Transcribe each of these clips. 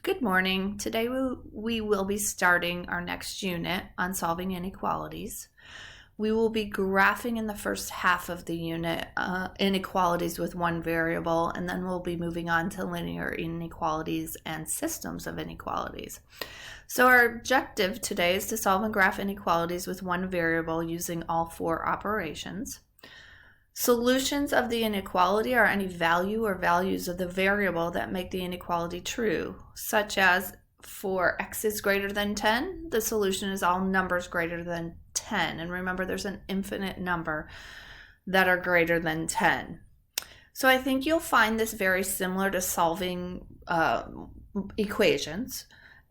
Good morning. Today we will be starting our next unit on solving inequalities. We will be graphing in the first half of the unit inequalities with one variable, and then we'll be moving on to linear inequalities and systems of inequalities. So our objective today is to solve and graph inequalities with one variable using all four operations. Solutions of the inequality are any value or values of the variable that make the inequality true, such as for x is greater than 10, the solution is all numbers greater than 10. And remember, there's an infinite number that are greater than 10. So I think you'll find this very similar to solving equations.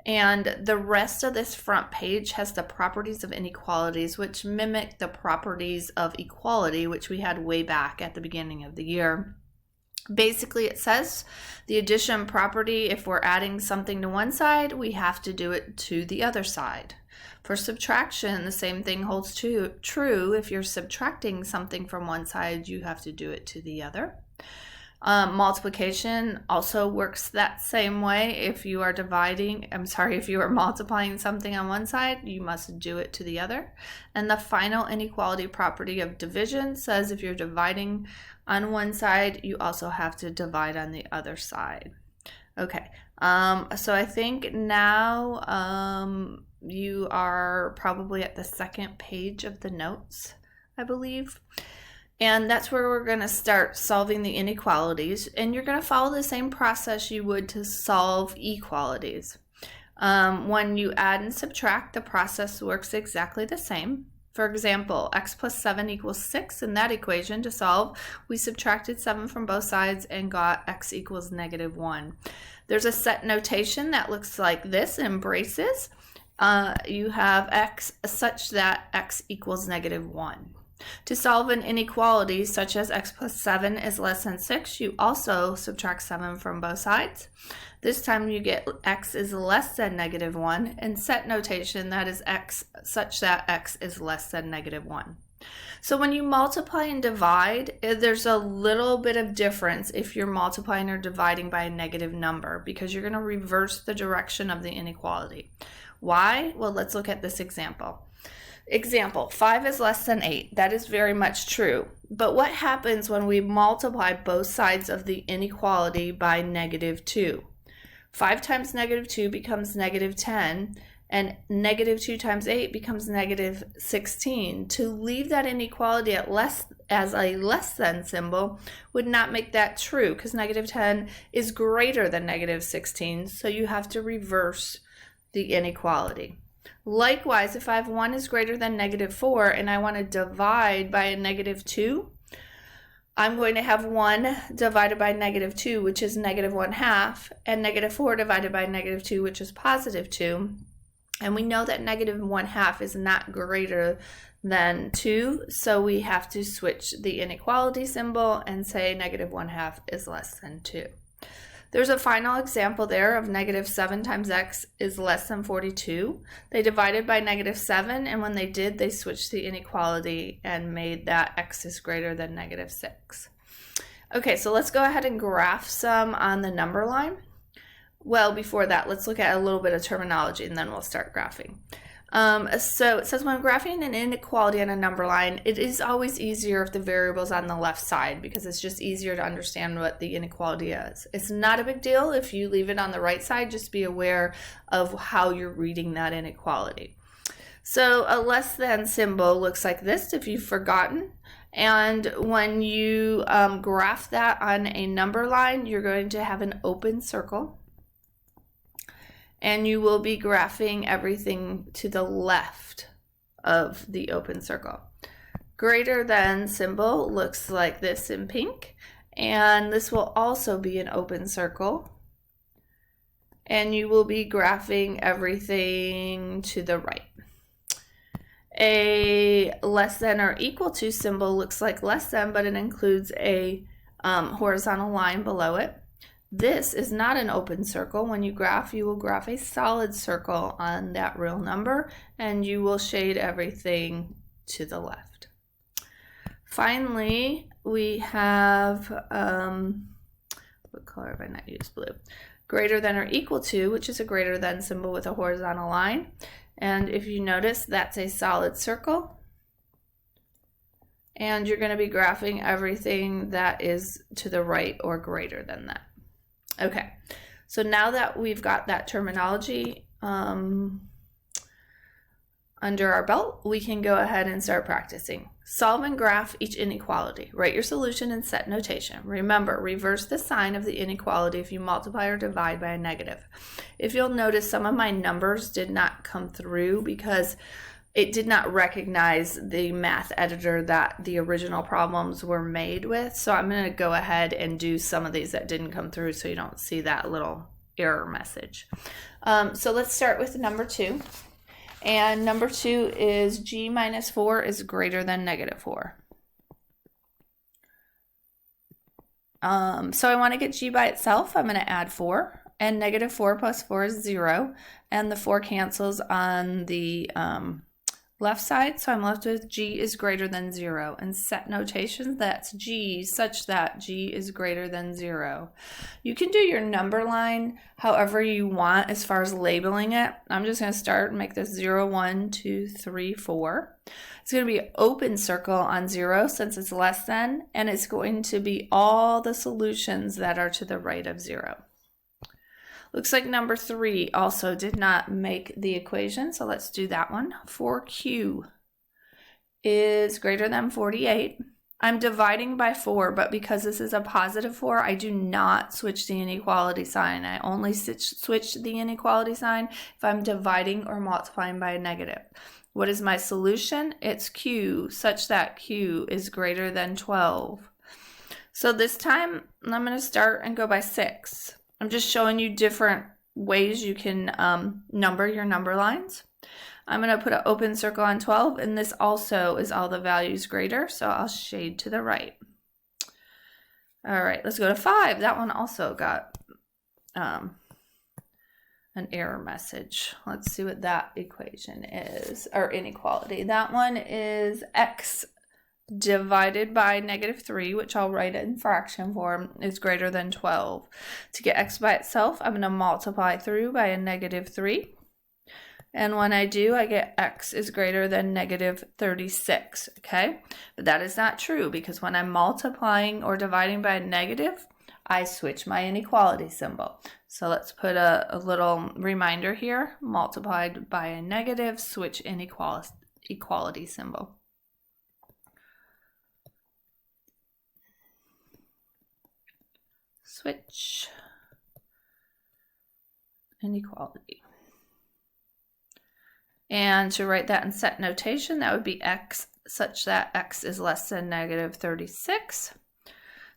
And the rest of this front page has the properties of inequalities, which mimic the properties of equality, which we had way back at the beginning of the year. Basically, it says the addition property, if we're adding something to one side, we have to do it to the other side. For subtraction, the same thing holds true. If you're subtracting something from one side, you have to do it to the other. Multiplication also works that same way. If you are multiplying something on one side, you must do it to the other. And the final inequality property of division says if you're dividing on one side, you also have to divide on the other side. Okay, so I think now you are probably at the second page of the notes, I believe. And that's where we're going to start solving the inequalities. And you're going to follow the same process you would to solve equalities. When you add and subtract, the process works exactly the same. For example, x plus 7 equals 6. In that equation to solve, we subtracted 7 from both sides and got x equals negative 1. There's a set notation that looks like this in braces. You have x such that x equals negative 1. To solve an inequality such as x plus 7 is less than 6, you also subtract 7 from both sides. This time you get x is less than negative 1, and set notation, that is x such that x is less than negative 1. So when you multiply and divide, there's a little bit of difference if you're multiplying or dividing by a negative number, because you're going to reverse the direction of the inequality. Why? Well, let's look at this example. Example, 5 is less than 8. That is very much true. But what happens when we multiply both sides of the inequality by negative 2? 5 times negative 2 becomes negative 10, and negative 2 times 8 becomes negative 16. To leave that inequality as a less than symbol would not make that true, because negative 10 is greater than negative 16, so you have to reverse the inequality. Likewise, if I have 1 is greater than negative 4 and I want to divide by a negative 2, I'm going to have 1 divided by negative 2, which is negative 1/2, and negative 4 divided by negative 2, which is positive 2. And we know that negative 1/2 is not greater than 2, so we have to switch the inequality symbol and say negative 1/2 is less than 2. There's a final example there of negative 7 times x is less than 42. They divided by negative 7, and when they did, they switched the inequality and made that x is greater than negative 6. Okay, so let's go ahead and graph some on the number line. Well, before that, let's look at a little bit of terminology, and then we'll start graphing. So it says when graphing an inequality on a number line, it is always easier if the variable is on the left side, because it's just easier to understand what the inequality is. It's not a big deal if you leave it on the right side. Just be aware of how you're reading that inequality. So a less than symbol looks like this if you've forgotten. And when you graph that on a number line, you're going to have an open circle. And you will be graphing everything to the left of the open circle. Greater than symbol looks like this in pink, and this will also be an open circle. And you will be graphing everything to the right. A less than or equal to symbol looks like less than, but it includes a horizontal line below it. This is not an open circle. When you graph, you will graph a solid circle on that real number, and you will shade everything to the left. Finally, we have, what color have I not used? Blue. greater than or equal to, which is a greater than symbol with a horizontal line. And if you notice, that's a solid circle. And you're going to be graphing everything that is to the right or greater than that. Okay, so now that we've got that terminology under our belt, we can go ahead and start practicing. Solve and graph each inequality. Write your solution in set notation. Remember, reverse the sign of the inequality if you multiply or divide by a negative. If you'll notice, some of my numbers did not come through because it did not recognize the math editor that the original problems were made with. So I'm going to go ahead and do some of these that didn't come through so you don't see that little error message. So let's start with number 2. And number 2 is g minus 4 is greater than negative 4. So I want to get g by itself. I'm going to add 4. And negative 4 plus 4 is 0. And the 4 cancels on the left side. So I'm left with g is greater than 0. And set notation, that's g such that g is greater than 0. You can do your number line however you want as far as labeling it. I'm just going to start and make this 0, 1, 2, 3, 4. It's going to be an open circle on 0 since it's less than, and it's going to be all the solutions that are to the right of 0. Looks like number 3 also did not make the equation, so let's do that one. 4q is greater than 48. I'm dividing by 4, but because this is a positive 4, I do not switch the inequality sign. I only switch the inequality sign if I'm dividing or multiplying by a negative. What is my solution? It's q such that q is greater than 12. So this time I'm going to start and go by 6. I'm just showing you different ways you can number your number lines. I'm going to put an open circle on 12, and this also is all the values greater, so I'll shade to the right. All right, let's go to 5. That one also got an error message. Let's see what that equation is, or inequality. That one is x divided by negative 3, which I'll write in fraction form, is greater than 12. To get x by itself, I'm going to multiply through by a negative 3. And when I do, I get x is greater than negative 36, okay? But that is not true because when I'm multiplying or dividing by a negative, I switch my inequality symbol. So let's put a little reminder here. Multiplied by a negative, switch inequality symbol. Switch inequality. And to write that in set notation, that would be x such that x is less than negative 36.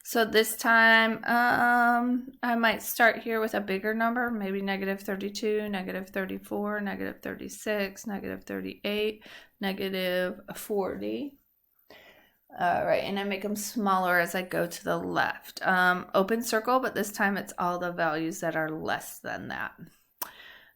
So this time I might start here with a bigger number, maybe negative 32, negative 34, negative 36, negative 38, negative 40. All right, and I make them smaller as I go to the left. Open circle, but this time it's all the values that are less than that.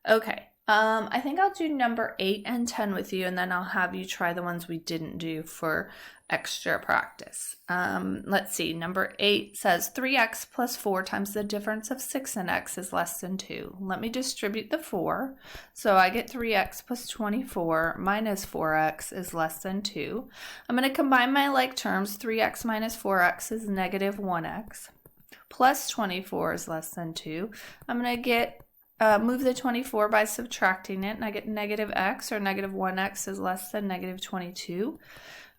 Okay, I think I'll do number 8 and 10 with you, and then I'll have you try the ones we didn't do for extra practice. Let's see, number 8 says 3x plus 4 times the difference of 6 and x is less than 2. Let me distribute the 4. So I get 3x plus 24 minus 4x is less than 2. I'm going to combine my like terms. 3x minus 4x is negative 1x. Plus 24 is less than 2. I'm going to get move the 24 by subtracting it, and I get negative x, or negative 1x is less than negative 22.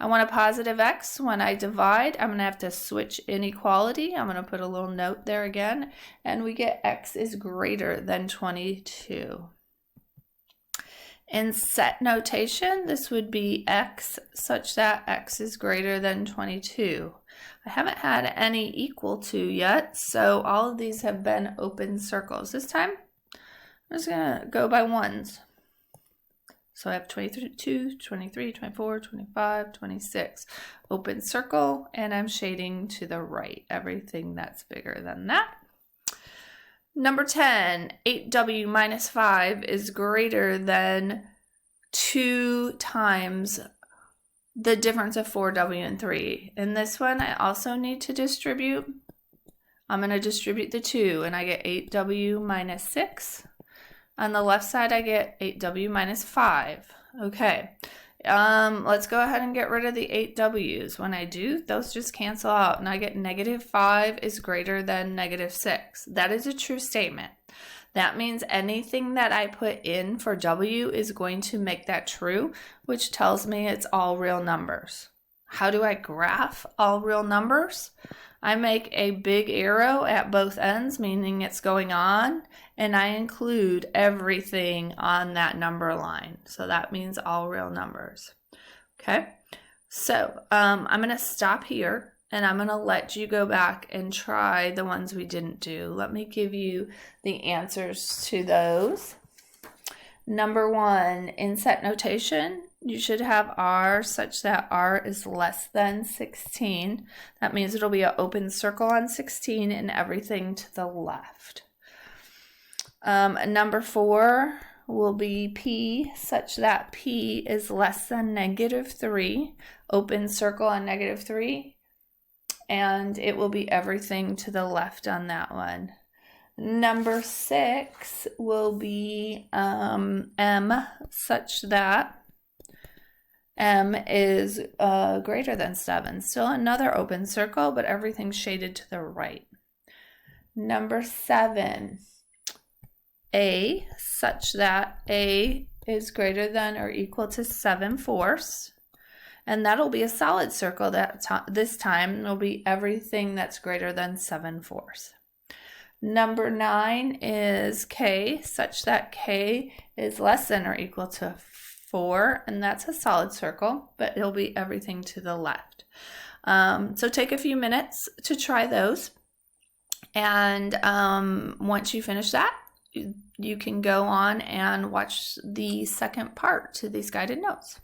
I want a positive x. When I divide, I'm going to have to switch inequality. I'm going to put a little note there again, and we get x is greater than 22. In set notation, this would be x such that x is greater than 22. I haven't had any equal to yet, so all of these have been open circles. This time, I'm just going to go by ones. So I have 22, 23, 24, 25, 26. Open circle, and I'm shading to the right. Everything that's bigger than that. Number 10, 8w minus 5 is greater than 2 times the difference of 4w and 3. In this one, I also need to distribute. I'm going to distribute the 2, and I get 8w minus 6. On the left side, I get 8w minus 5. Okay, let's go ahead and get rid of the 8w's. When I do, those just cancel out, and I get negative 5 is greater than negative 6. That is a true statement. That means anything that I put in for w is going to make that true, which tells me it's all real numbers. How do I graph all real numbers? I make a big arrow at both ends, meaning it's going on, and I include everything on that number line. So that means all real numbers. Okay, so I'm going to stop here, and I'm going to let you go back and try the ones we didn't do. Let me give you the answers to those. Number 1, in set notation, you should have r such that r is less than 16. That means it'll be an open circle on 16 and everything to the left. Number 4 will be p such that p is less than negative 3. Open circle on negative 3. And it will be everything to the left on that one. Number 6 will be m such that m is greater than 7. Still another open circle, but everything's shaded to the right. Number 7, a such that a is greater than or equal to 7/4. And that'll be a solid circle. This time it'll be everything that's greater than 7/4. Number 9 is k such that k is less than or equal to 4, and that's a solid circle, but it'll be everything to the left. So take a few minutes to try those, and once you finish that, you can go on and watch the second part to these guided notes.